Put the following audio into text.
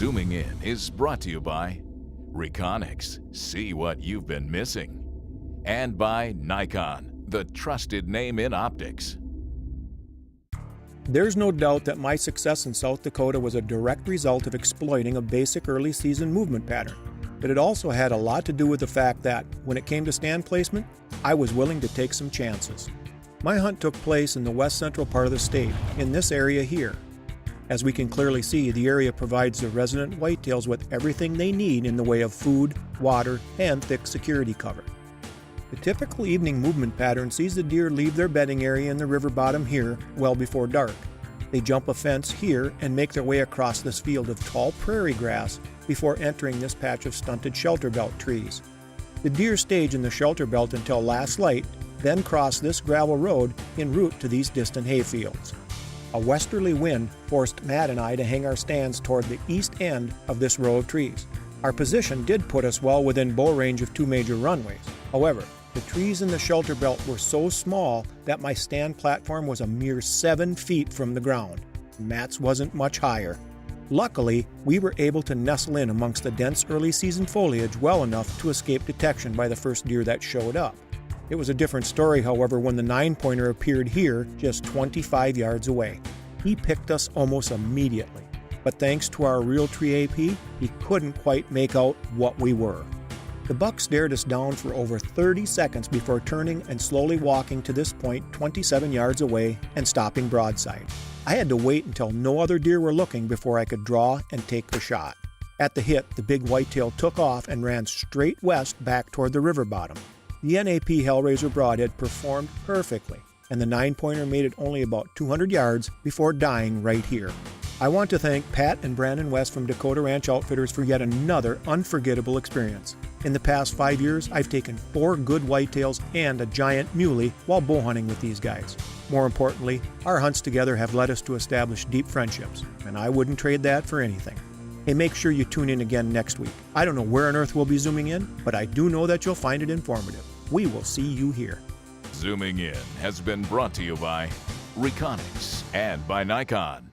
Zooming In is brought to you by Reconics, see what you've been missing, and by Nikon, the trusted name in optics. There's no doubt that my success in South Dakota was a direct result of exploiting a basic early season movement pattern, but it also had a lot to do with the fact that, when it came to stand placement, I was willing to take some chances. My hunt took place in the west central part of the state, in this area here. As we can clearly see, the area provides the resident whitetails with everything they need in the way of food, water, and thick security cover. The typical evening movement pattern sees the deer leave their bedding area in the river bottom here well before dark. They jump a fence here and make their way across this field of tall prairie grass before entering this patch of stunted shelter belt trees. The deer stage in the shelter belt until last light, then cross this gravel road en route to these distant hayfields. A westerly wind forced Matt and I to hang our stands toward the east end of this row of trees. Our position did put us well within bow range of two major runways. However, the trees in the shelter belt were so small that my stand platform was a mere 7 feet from the ground. Matt's wasn't much higher. Luckily, we were able to nestle in amongst the dense early season foliage well enough to escape detection by the first deer that showed up. It was a different story, however, when the 9-pointer appeared here just 25 yards away. He picked us almost immediately, but thanks to our Realtree AP, he couldn't quite make out what we were. The buck stared us down for over 30 seconds before turning and slowly walking to this point 27 yards away and stopping broadside. I had to wait until no other deer were looking before I could draw and take the shot. At the hit, the big whitetail took off and ran straight west back toward the river bottom. The NAP Hellraiser Broadhead performed perfectly, and the 9-pointer made it only about 200 yards before dying right here. I want to thank Pat and Brandon West from Dakota Ranch Outfitters for yet another unforgettable experience. In the past 5 years, I've taken 4 good whitetails and a giant muley while bow hunting with these guys. More importantly, our hunts together have led us to establish deep friendships, and I wouldn't trade that for anything. Hey, make sure you tune in again next week. I don't know where on earth we'll be zooming in, but I do know that you'll find it informative. We will see you here. Zooming In has been brought to you by Reconics and by Nikon.